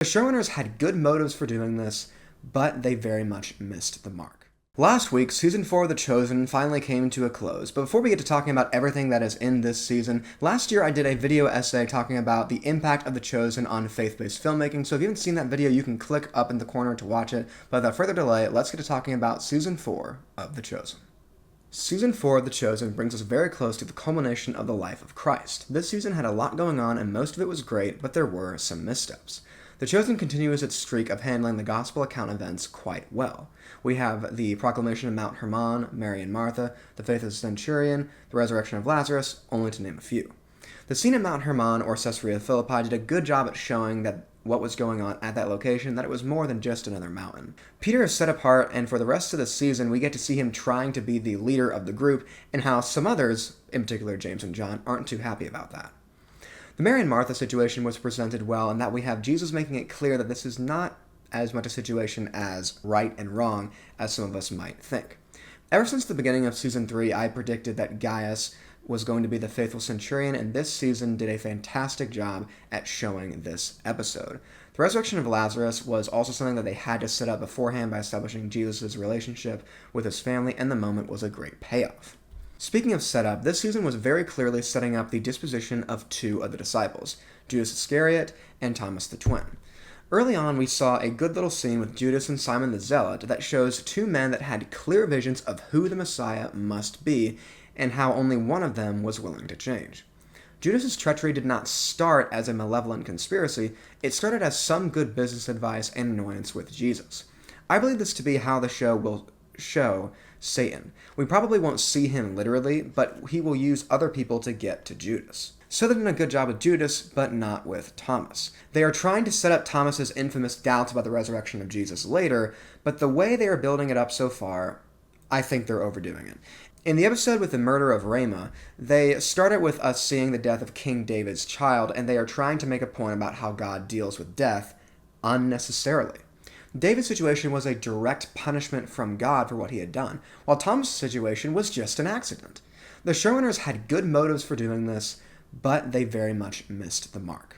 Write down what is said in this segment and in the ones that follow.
The showrunners had good motives for doing this, but they very much missed the mark. Last week, Season 4 of The Chosen finally came to a close, but before we get to talking about everything that is in this season, last year I did a video essay talking about the impact of The Chosen on faith-based filmmaking, so if you haven't seen that video, you can click up in the corner to watch it, but without further delay, let's get to talking about Season 4 of The Chosen. Season 4 of The Chosen brings us very close to the culmination of the life of Christ. This season had a lot going on, and most of it was great, but there were some missteps. The Chosen continues its streak of handling the gospel account events quite well. We have the proclamation of Mount Hermon, Mary and Martha, the faith of the centurion, the resurrection of Lazarus, only to name a few. The scene at Mount Hermon or Caesarea Philippi did a good job at showing that what was going on at that location, that it was more than just another mountain. Peter is set apart, and for the rest of the season, we get to see him trying to be the leader of the group, and how some others, in particular James and John, aren't too happy about that. The Mary and Martha situation was presented well, in that we have Jesus making it clear that this is not as much a situation as right and wrong as some of us might think. Ever since the beginning of Season 3, I predicted that Gaius was going to be the faithful centurion, and this season did a fantastic job at showing this episode. The resurrection of Lazarus was also something that they had to set up beforehand by establishing Jesus' relationship with his family, and the moment was a great payoff. Speaking of setup, this season was very clearly setting up the disposition of two of the disciples, Judas Iscariot and Thomas the Twin. Early on, we saw a good little scene with Judas and Simon the Zealot that shows two men that had clear visions of who the Messiah must be, and how only one of them was willing to change. Judas's treachery did not start as a malevolent conspiracy, it started as some good business advice and annoyance with Jesus. I believe this to be how the show will show Satan. We probably won't see him literally, but he will use other people to get to Judas. So they're doing a good job with Judas, but not with Thomas. They are trying to set up Thomas's infamous doubts about the resurrection of Jesus later, but the way they are building it up so far, I think they're overdoing it. In the episode with the murder of Ramah, they started with us seeing the death of King David's child, and they are trying to make a point about how God deals with death unnecessarily. David's situation was a direct punishment from God for what he had done, while Thomas' situation was just an accident. The showrunners had good motives for doing this, but they very much missed the mark.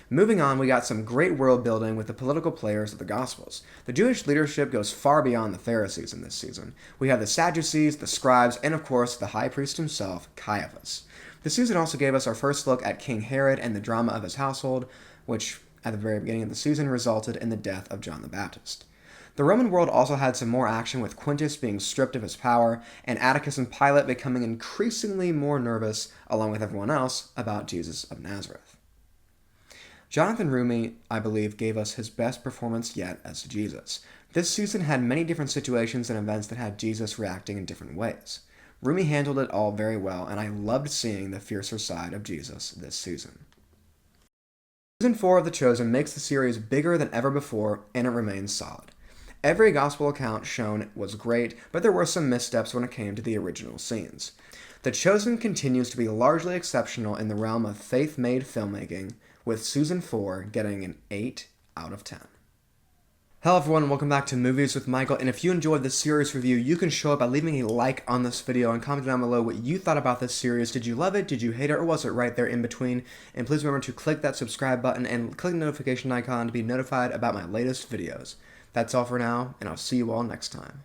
Moving on, we got some great world building with the political players of the Gospels. The Jewish leadership goes far beyond the Pharisees in this season. We have the Sadducees, the scribes, and of course, the high priest himself, Caiaphas. The season also gave us our first look at King Herod and the drama of his household, which at the very beginning of the season resulted in the death of John the Baptist. The Roman world also had some more action with Quintus being stripped of his power, and Atticus and Pilate becoming increasingly more nervous, along with everyone else, about Jesus of Nazareth. Jonathan Roumie, I believe, gave us his best performance yet as Jesus. This season had many different situations and events that had Jesus reacting in different ways. Roumie handled it all very well, and I loved seeing the fiercer side of Jesus this season. Season 4 of The Chosen makes the series bigger than ever before, and it remains solid. Every gospel account shown was great, but there were some missteps when it came to the original scenes. The Chosen continues to be largely exceptional in the realm of faith-made filmmaking, with Season 4 getting an 8 out of 10. Hello everyone, and welcome back to Movies with Michael, and if you enjoyed this series review, you can show it by leaving a like on this video and comment down below what you thought about this series. Did you love it? Did you hate it? Or was it right there in between? And please remember to click that subscribe button and click the notification icon to be notified about my latest videos. That's all for now, and I'll see you all next time.